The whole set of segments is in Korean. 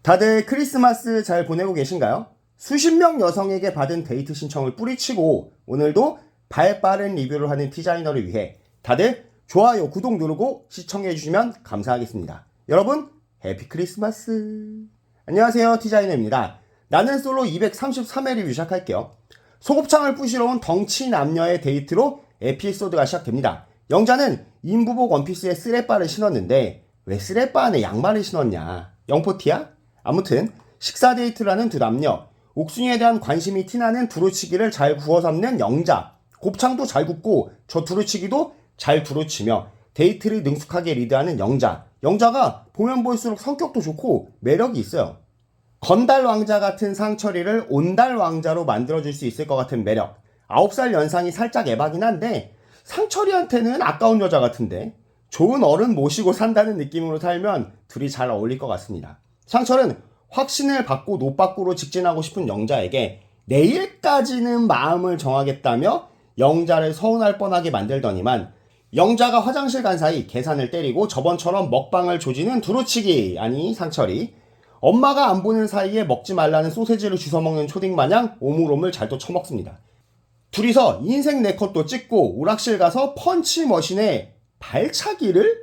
다들 크리스마스 잘 보내고 계신가요? 수십 명 여성에게 받은 데이트 신청을 뿌리치고 오늘도 발빠른 리뷰를 하는 디자이너를 위해 다들 좋아요, 구독 누르고 시청해주시면 감사하겠습니다. 여러분, 해피 크리스마스! 안녕하세요, 디자이너입니다. 나는 솔로 233회 리뷰 시작할게요. 소곱창을 부시러 온 덩치 남녀의 데이트로 에피소드가 시작됩니다. 영자는 인부복 원피스에 쓰레빠를 신었는데 왜 쓰레빠 안에 양말을 신었냐? 영포티야? 아무튼 식사 데이트를 하는 두 남녀, 옥순이에 대한 관심이 티나는 두루치기를 잘 구워 삶는 영자, 곱창도 잘 굽고 저 두루치기도 잘 두루치며 데이트를 능숙하게 리드하는 영자가 보면 볼수록 성격도 좋고 매력이 있어요. 건달 왕자 같은 상철이를 온달 왕자로 만들어줄 수 있을 것 같은 매력. 9살 연상이 살짝 에바긴 한데 상철이한테는 아까운 여자 같은데 좋은 어른 모시고 산다는 느낌으로 살면 둘이 잘 어울릴 것 같습니다. 상철은 확신을 받고 노 밖으로 직진하고 싶은 영자에게 내일까지는 마음을 정하겠다며 영자를 서운할 뻔하게 만들더니만 영자가 화장실 간 사이 계산을 때리고 저번처럼 먹방을 조지는 두루치기, 아니 상철이 엄마가 안 보는 사이에 먹지 말라는 소세지를 주워먹는 초딩 마냥 오물오물 잘도 처먹습니다. 둘이서 인생 네컷도 찍고 오락실 가서 펀치머신에 발차기를?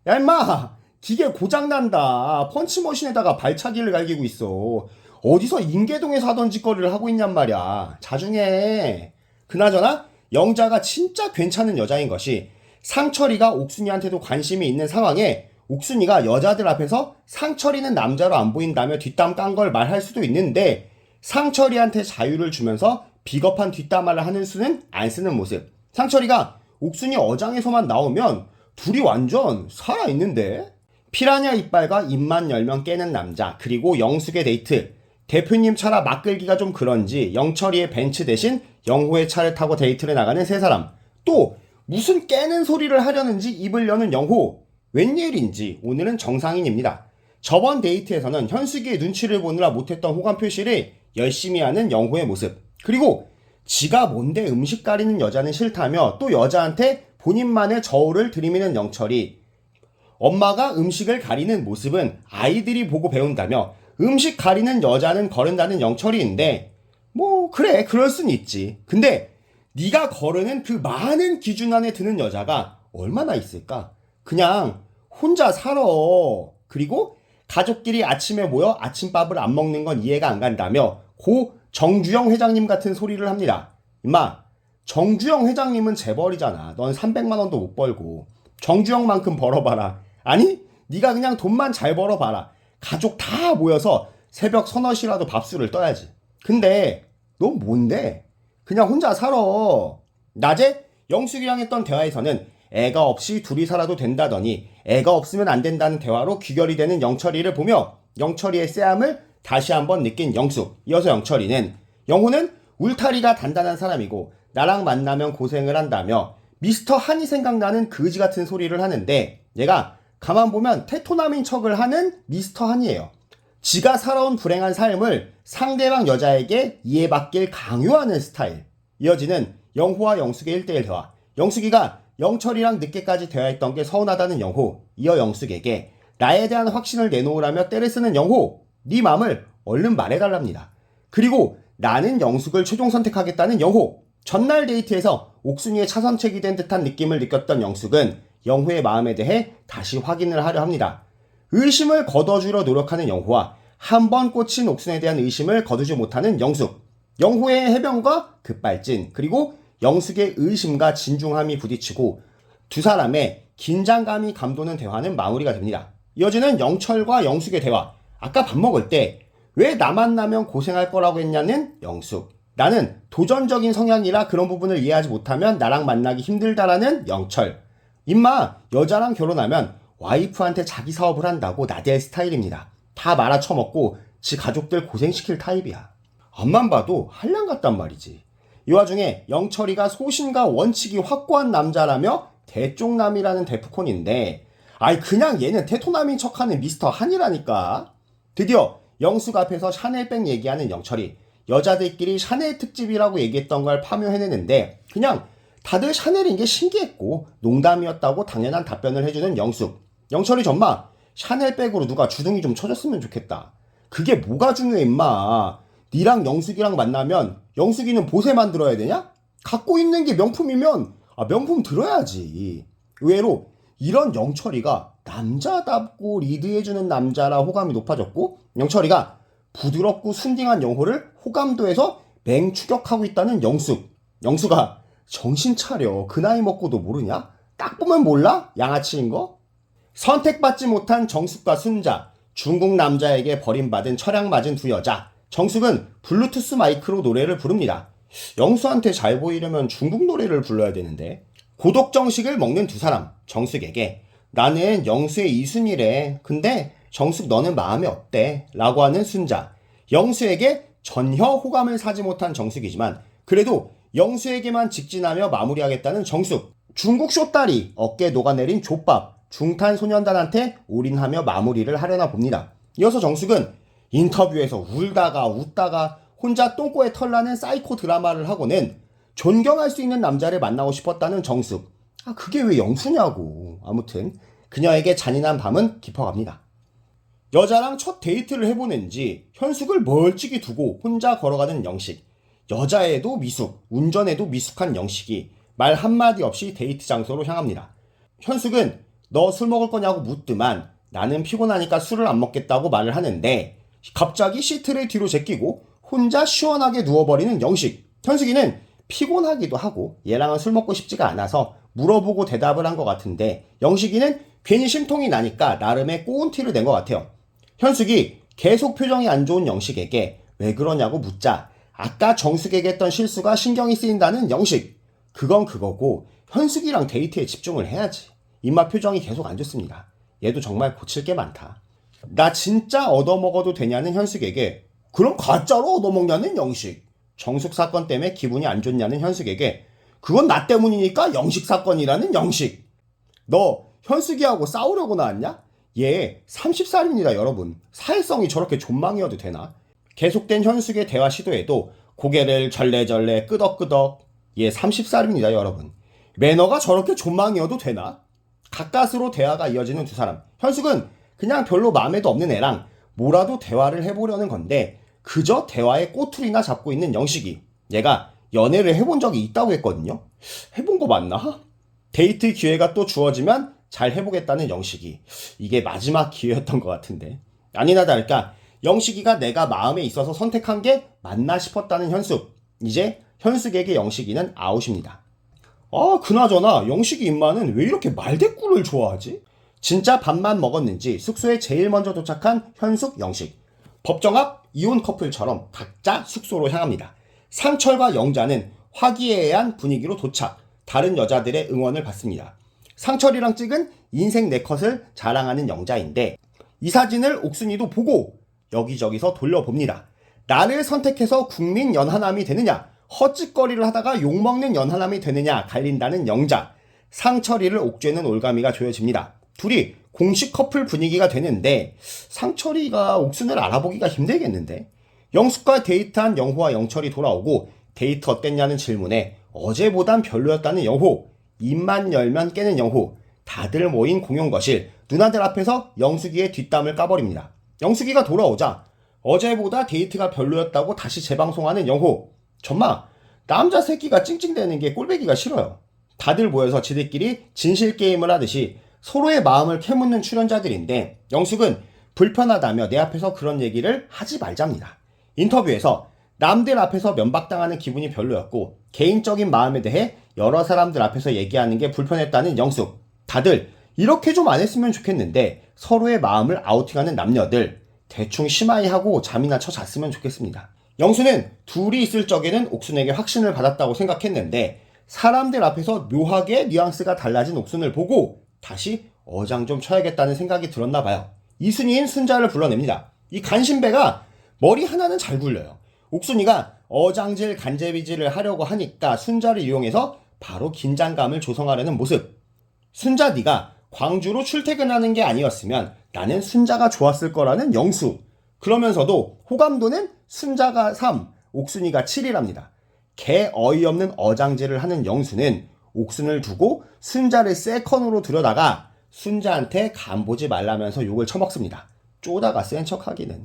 야 임마, 기계 고장난다. 펀치머신에다가 발차기를 갈기고 있어. 어디서 인계동에서 하던 짓거리를 하고 있냔 말이야. 자중해. 그나저나 영자가 진짜 괜찮은 여자인 것이 상철이가 옥순이한테도 관심이 있는 상황에 옥순이가 여자들 앞에서 상철이는 남자로 안 보인다며 뒷담 깐 걸 말할 수도 있는데 상철이한테 자유를 주면서 비겁한 뒷담화를 하는 수는 안 쓰는 모습. 상철이가 옥순이 어장에서만 나오면 둘이 완전 살아있는데? 피라냐 이빨과 입만 열면 깨는 남자, 그리고 영숙의 데이트. 대표님 차라 막 끌기가 좀 그런지 영철이의 벤츠 대신 영호의 차를 타고 데이트를 나가는 세 사람. 또 무슨 깨는 소리를 하려는지 입을 여는 영호. 웬일인지 오늘은 정상인입니다. 저번 데이트에서는 현숙이의 눈치를 보느라 못했던 호감 표시를 열심히 하는 영호의 모습. 그리고 지가 뭔데 음식 가리는 여자는 싫다며 또 여자한테 본인만의 저울을 들이미는 영철이. 엄마가 음식을 가리는 모습은 아이들이 보고 배운다며 음식 가리는 여자는 거른다는 영철이인데 뭐 그래, 그럴 순 있지. 근데 네가 거르는 그 많은 기준 안에 드는 여자가 얼마나 있을까? 그냥 혼자 살아. 그리고 가족끼리 아침에 모여 아침밥을 안 먹는 건 이해가 안 간다며 고 정주영 회장님 같은 소리를 합니다. 임마, 정주영 회장님은 재벌이잖아. 넌 300만 원도 못 벌고. 정주영만큼 벌어봐라. 아니, 네가 그냥 돈만 잘 벌어봐라. 가족 다 모여서 새벽 서너 시라도 밥술을 떠야지. 근데 너 뭔데? 그냥 혼자 살아. 낮에 영숙이랑 했던 대화에서는 애가 없이 둘이 살아도 된다더니 애가 없으면 안 된다는 대화로 귀결이 되는 영철이를 보며 영철이의 쎄함을 다시 한번 느낀 영숙. 이어서 영철이는 영호는 울타리가 단단한 사람이고 나랑 만나면 고생을 한다며 미스터 한이 생각나는 거지 같은 소리를 하는데 얘가 가만 보면 테토남인 척을 하는 미스터 한이에요. 지가 살아온 불행한 삶을 상대방 여자에게 이해받길 강요하는 스타일. 이어지는 영호와 영숙의 1대1 대화. 영숙이가 영철이랑 늦게까지 대화했던 게 서운하다는 영호. 이어 영숙에게 나에 대한 확신을 내놓으라며 때를 쓰는 영호. 네 맘을 얼른 말해달랍니다. 그리고 나는 영숙을 최종 선택하겠다는 영호. 전날 데이트에서 옥순이의 차선책이 된 듯한 느낌을 느꼈던 영숙은 영호의 마음에 대해 다시 확인을 하려 합니다. 의심을 거둬주려 노력하는 영호와 한 번 꽂힌 옥순에 대한 의심을 거두지 못하는 영숙. 영호의 해변과 급발진, 그리고 영숙의 의심과 진중함이 부딪히고 두 사람의 긴장감이 감도는 대화는 마무리가 됩니다. 이어지는 영철과 영숙의 대화. 아까 밥 먹을 때 왜 나만 나면 고생할 거라고 했냐는 영숙. 나는 도전적인 성향이라 그런 부분을 이해하지 못하면 나랑 만나기 힘들다라는 영철. 임마, 여자랑 결혼하면 와이프한테 자기 사업을 한다고 나댈 스타일입니다. 다 말아쳐먹고 지 가족들 고생시킬 타입이야. 앞만 봐도 한량 같단 말이지. 이 와중에 영철이가 소신과 원칙이 확고한 남자라며 대쪽남이라는 데프콘인데 아이 그냥 얘는 테토남인 척하는 미스터 한이라니까. 드디어 영숙 앞에서 샤넬백 얘기하는 영철이 여자들끼리 샤넬 특집이라고 얘기했던 걸 파묘해내는데 그냥 다들 샤넬인 게 신기했고 농담이었다고 당연한 답변을 해주는 영숙. 영철이 전마 샤넬백으로 누가 주둥이 좀 쳐줬으면 좋겠다. 그게 뭐가 중요해 임마. 니랑 영숙이랑 만나면 영숙이는 보세만 들어야 되냐? 갖고 있는 게 명품이면 명품 들어야지. 의외로 이런 영철이가 남자답고 리드해주는 남자라 호감이 높아졌고, 영철이가 부드럽고 순딩한 영호를 호감도에서 맹추격하고 있다는 영숙. 영수가 정신 차려. 그 나이 먹고도 모르냐? 딱 보면 몰라? 양아치인 거? 선택받지 못한 정숙과 순자. 중국 남자에게 버림받은 철양 맞은 두 여자. 정숙은 블루투스 마이크로 노래를 부릅니다. 영수한테 잘 보이려면 중국 노래를 불러야 되는데. 고독정식을 먹는 두 사람. 정숙에게 나는 영수의 이순이래. 근데 정숙 너는 마음에 어때? 라고 하는 순자. 영수에게 전혀 호감을 사지 못한 정숙이지만 그래도 영수에게만 직진하며 마무리하겠다는 정숙. 중국 쇼다리, 어깨 녹아내린 족밥, 중탄소년단한테 올인하며 마무리를 하려나 봅니다. 이어서 정숙은 인터뷰에서 울다가 웃다가 혼자 똥꼬에 털나는 사이코 드라마를 하고는 존경할 수 있는 남자를 만나고 싶었다는 정숙. 그게 왜 영수냐고. 아무튼 그녀에게 잔인한 밤은 깊어갑니다. 여자랑 첫 데이트를 해보는지 현숙을 멀찍이 두고 혼자 걸어가는 영식. 여자애도 미숙, 운전에도 미숙한 영식이 말 한마디 없이 데이트 장소로 향합니다. 현숙은 너 술 먹을 거냐고 묻더만 나는 피곤하니까 술을 안 먹겠다고 말을 하는데 갑자기 시트를 뒤로 제끼고 혼자 시원하게 누워버리는 영식. 현숙이는 피곤하기도 하고 얘랑은 술 먹고 싶지가 않아서 물어보고 대답을 한 것 같은데 영식이는 괜히 심통이 나니까 나름의 꼬운 티를 낸 것 같아요. 현숙이 계속 표정이 안 좋은 영식에게 왜 그러냐고 묻자 아까 정숙에게 했던 실수가 신경이 쓰인다는 영식. 그건 그거고 현숙이랑 데이트에 집중을 해야지. 입맛 표정이 계속 안 좋습니다. 얘도 정말 고칠 게 많다. 나 진짜 얻어먹어도 되냐는 현숙에게 그럼 가짜로 얻어먹냐는 영식. 정숙 사건 때문에 기분이 안 좋냐는 현숙에게 그건 나 때문이니까 영식 사건이라는 영식. 너 현숙이하고 싸우려고 나왔냐? 얘 30살입니다 여러분. 사회성이 저렇게 존망이어도 되나? 계속된 현숙의 대화 시도에도 고개를 절레절레 끄덕끄덕. 얘 30살입니다 여러분. 매너가 저렇게 존망이어도 되나? 가까스로 대화가 이어지는 두 사람. 현숙은 그냥 별로 마음에도 없는 애랑 뭐라도 대화를 해보려는 건데 그저 대화에 꼬투리나 잡고 있는 영식이. 얘가 연애를 해본 적이 있다고 했거든요. 해본 거 맞나? 데이트 기회가 또 주어지면 잘 해보겠다는 영식이. 이게 마지막 기회였던 것 같은데. 아니나 다를까 영식이가 내가 마음에 있어서 선택한 게 맞나 싶었다는 현숙. 이제 현숙에게 영식이는 아웃입니다. 그나저나 영식이 임마는 왜 이렇게 말대꾸를 좋아하지? 진짜 밥만 먹었는지 숙소에 제일 먼저 도착한 현숙, 영식. 법정 앞 이혼 커플처럼 각자 숙소로 향합니다. 상철과 영자는 화기애애한 분위기로 도착. 다른 여자들의 응원을 받습니다. 상철이랑 찍은 인생 네컷을 자랑하는 영자인데 이 사진을 옥순이도 보고 여기저기서 돌려봅니다. 나를 선택해서 국민 연하남이 되느냐, 헛짓거리를 하다가 욕먹는 연하남이 되느냐 갈린다는 영자. 상철이를 옥죄는 올가미가 조여집니다. 둘이 공식 커플 분위기가 되는데 상철이가 옥순을 알아보기가 힘들겠는데. 영숙과 데이트한 영호와 영철이 돌아오고 데이트 어땠냐는 질문에 어제보단 별로였다는 영호. 입만 열면 깨는 영호. 다들 모인 공용거실. 누나들 앞에서 영숙이의 뒷담을 까버립니다. 영숙이가 돌아오자 어제보다 데이트가 별로였다고 다시 재방송하는 영호. 전마 남자 새끼가 찡찡대는 게 꼴배기가 싫어요. 다들 모여서 지들끼리 진실게임을 하듯이 서로의 마음을 캐묻는 출연자들인데 영숙은 불편하다며 내 앞에서 그런 얘기를 하지 말잡니다. 인터뷰에서 남들 앞에서 면박당하는 기분이 별로였고 개인적인 마음에 대해 여러 사람들 앞에서 얘기하는 게 불편했다는 영숙. 다들 이렇게 좀 안 했으면 좋겠는데 서로의 마음을 아우팅하는 남녀들 대충 심하이 하고 잠이나 쳐 잤으면 좋겠습니다. 영수는 둘이 있을 적에는 옥순에게 확신을 받았다고 생각했는데 사람들 앞에서 묘하게 뉘앙스가 달라진 옥순을 보고 다시 어장 좀 쳐야겠다는 생각이 들었나 봐요. 이순이인 순자를 불러냅니다. 이 간신배가 머리 하나는 잘 굴려요. 옥순이가 어장질 간제비질을 하려고 하니까 순자를 이용해서 바로 긴장감을 조성하려는 모습. 순자 네가 광주로 출퇴근하는 게 아니었으면 나는 순자가 좋았을 거라는 영수. 그러면서도 호감도는 순자가 3, 옥순이가 7이랍니다. 개 어이없는 어장질을 하는 영수는 옥순을 두고 순자를 세컨으로 들여다가 순자한테 간보지 말라면서 욕을 처먹습니다. 쪼다가 센 척하기는.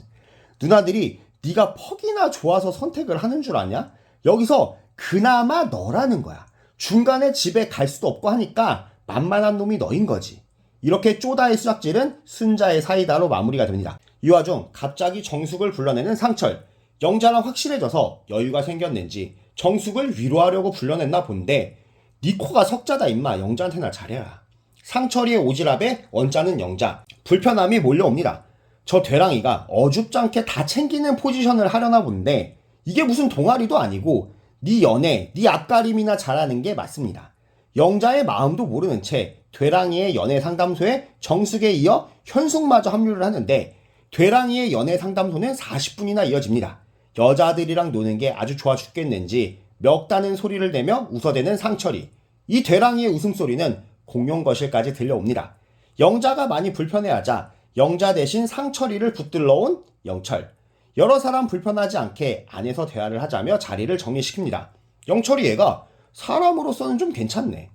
누나들이 네가 퍽이나 좋아서 선택을 하는 줄 아냐? 여기서 그나마 너라는 거야. 중간에 집에 갈 수도 없고 하니까 만만한 놈이 너인 거지. 이렇게 쪼다의 수작질은 순자의 사이다로 마무리가 됩니다. 이 와중 갑자기 정숙을 불러내는 상철. 영자랑 확실해져서 여유가 생겼는지 정숙을 위로하려고 불러냈나 본데 니 코가 석자다 임마. 영자한테나 잘해라. 상철이의 오지랖에 언짢은 영자. 불편함이 몰려옵니다. 저 되랑이가 어줍잖게 다 챙기는 포지션을 하려나 본데 이게 무슨 동아리도 아니고 네 연애, 네 앞가림이나 잘하는 게 맞습니다. 영자의 마음도 모르는 채 되랑이의 연애 상담소에 정숙에 이어 현숙마저 합류를 하는데 되랑이의 연애 상담소는 40분이나 이어집니다. 여자들이랑 노는 게 아주 좋아 죽겠는지 멱다는 소리를 내며 웃어대는 상철이. 이 되랑이의 웃음소리는 공용 거실까지 들려옵니다. 영자가 많이 불편해하자 영자 대신 상철이를 붙들러온 영철. 여러 사람 불편하지 않게 안에서 대화를 하자며 자리를 정리시킵니다. 영철이 얘가 사람으로서는 좀 괜찮네.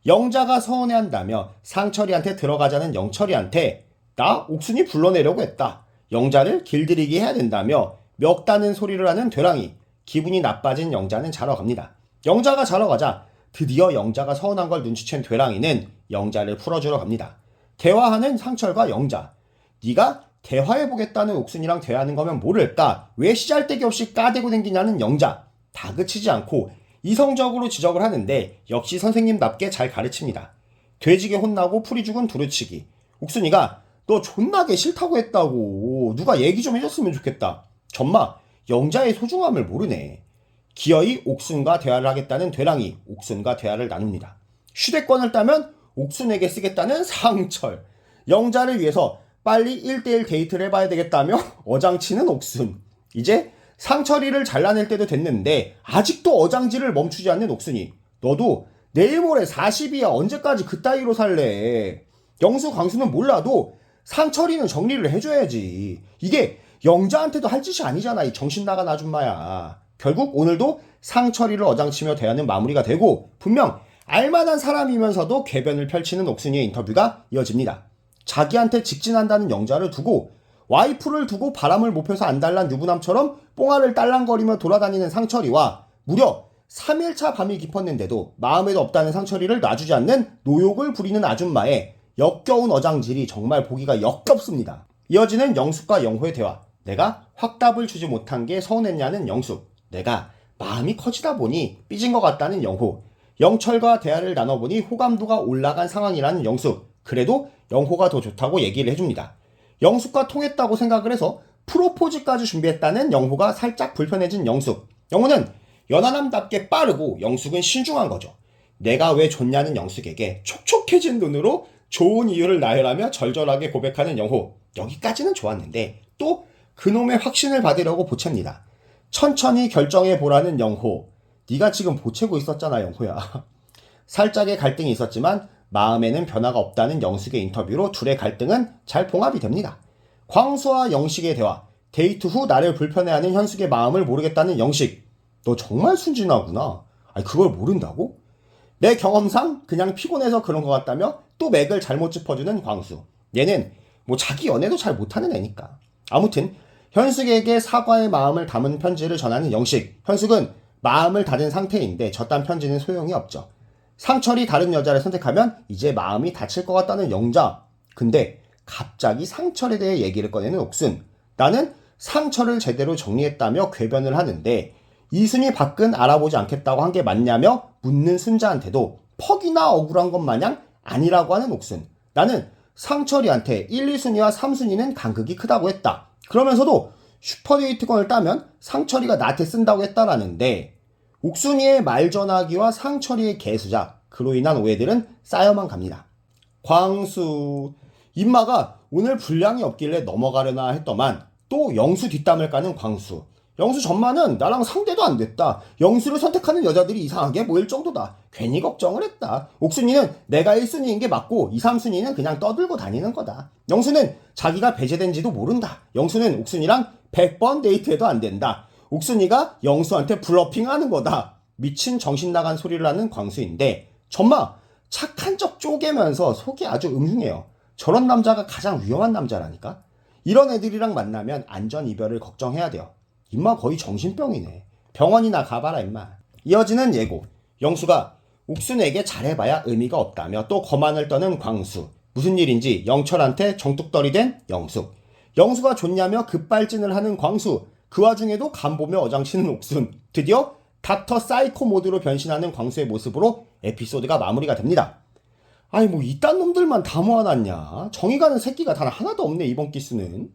영자가 서운해한다며 상철이한테 들어가자는 영철이한테 나 옥순이 불러내려고 했다. 영자를 길들이게 해야 된다며 멱다는 소리를 하는 되랑이. 기분이 나빠진 영자는 자러 갑니다. 영자가 자러 가자 드디어 영자가 서운한 걸 눈치챈 되랑이는 영자를 풀어주러 갑니다. 대화하는 상철과 영자. 네가 대화해보겠다는 옥순이랑 대화하는 거면 모를까? 왜 시잘데기 없이 까대고 댕기냐는 영자. 다그치지 않고 이성적으로 지적을 하는데 역시 선생님답게 잘 가르칩니다. 돼지게 혼나고 풀이 죽은 두루치기. 옥순이가 너 존나게 싫다고 했다고. 누가 얘기 좀 해줬으면 좋겠다. 전마 영자의 소중함을 모르네. 기어이 옥순과 대화를 하겠다는 되랑이. 옥순과 대화를 나눕니다. 휴대권을 따면 옥순에게 쓰겠다는 상철. 영자를 위해서 빨리 1대1 데이트를 해봐야 되겠다며 어장치는 옥순. 이제 상철이를 잘라낼 때도 됐는데 아직도 어장질을 멈추지 않는 옥순이. 너도 내일 모레 40이야. 언제까지 그따위로 살래. 영수 광수는 몰라도 상철이는 정리를 해줘야지. 이게 영자한테도 할 짓이 아니잖아. 이 정신 나간 아줌마야. 결국 오늘도 상철이를 어장치며 대화는 마무리가 되고 분명 알만한 사람이면서도 궤변을 펼치는 옥순이의 인터뷰가 이어집니다. 자기한테 직진한다는 영자를 두고 와이프를 두고 바람을 못 펴서 안달난 유부남처럼 뽕알을 딸랑거리며 돌아다니는 상철이와 무려 3일차 밤이 깊었는데도 마음에도 없다는 상철이를 놔주지 않는 노욕을 부리는 아줌마의 역겨운 어장질이 정말 보기가 역겹습니다. 이어지는 영숙과 영호의 대화. 내가 확답을 주지 못한 게 서운했냐는 영숙. 내가 마음이 커지다 보니 삐진 것 같다는 영호. 영철과 대화를 나눠보니 호감도가 올라간 상황이라는 영숙. 그래도 영호가 더 좋다고 얘기를 해줍니다. 영숙과 통했다고 생각을 해서 프로포즈까지 준비했다는 영호가 살짝 불편해진 영숙. 영호는 연하남답게 빠르고 영숙은 신중한 거죠. 내가 왜 좋냐는 영숙에게 촉촉해진 눈으로 좋은 이유를 나열하며 절절하게 고백하는 영호. 여기까지는 좋았는데 또 그놈의 확신을 받으려고 보챕니다. 천천히 결정해보라는 영호. 네가 지금 보채고 있었잖아 영호야. 살짝의 갈등이 있었지만 마음에는 변화가 없다는 영숙의 인터뷰로 둘의 갈등은 잘 봉합이 됩니다. 광수와 영식의 대화. 데이트 후 나를 불편해하는 현숙의 마음을 모르겠다는 영식. 너 정말 순진하구나. 아니 그걸 모른다고? 내 경험상 그냥 피곤해서 그런 것 같다며 또 맥을 잘못 짚어주는 광수. 얘는 뭐 자기 연애도 잘 못하는 애니까. 아무튼 현숙에게 사과의 마음을 담은 편지를 전하는 영식. 현숙은 마음을 닫은 상태인데 저딴 편지는 소용이 없죠. 상철이 다른 여자를 선택하면 이제 마음이 다칠 것 같다는 영자. 근데 갑자기 상철에 대해 얘기를 꺼내는 옥순. 나는 상철을 제대로 정리했다며 궤변을 하는데 이순이 밖은 알아보지 않겠다고 한 게 맞냐며 묻는 순자한테도 퍽이나 억울한 것 마냥 아니라고 하는 옥순. 나는 상철이한테 1, 2순위와 3순위는 간극이 크다고 했다. 그러면서도 슈퍼데이트권을 따면 상철이가 나한테 쓴다고 했다라는데 옥순이의 말전화기와 상철이의 개수작, 그로 인한 오해들은 쌓여만 갑니다. 광수, 임마가 오늘 분량이 없길래 넘어가려나 했더만 또 영수 뒷담을 까는 광수. 영수 전마는 나랑 상대도 안 됐다. 영수를 선택하는 여자들이 이상하게 모일 정도다. 괜히 걱정을 했다. 옥순이는 내가 1순위인 게 맞고 2, 3순위는 그냥 떠들고 다니는 거다. 영수는 자기가 배제된지도 모른다. 영수는 옥순이랑 100번 데이트해도 안 된다. 옥순이가 영수한테 블러핑하는 거다. 미친 정신 나간 소리를 하는 광수인데 전마 착한 척 쪼개면서 속이 아주 음흉해요. 저런 남자가 가장 위험한 남자라니까. 이런 애들이랑 만나면 안전 이별을 걱정해야 돼요. 임마 거의 정신병이네. 병원이나 가봐라 임마. 이어지는 예고. 영수가 옥순에게 잘해봐야 의미가 없다며 또 거만을 떠는 광수. 무슨 일인지 영철한테 정뚝떨이 된 영숙. 영수가 좋냐며 급발진을 하는 광수. 그 와중에도 간보며 어장치는 옥순. 드디어 닥터 사이코 모드로 변신하는 광수의 모습으로 에피소드가 마무리가 됩니다. 아니 뭐 이딴 놈들만 다 모아놨냐. 정이 가는 새끼가 단 하나도 없네 이번 기수는.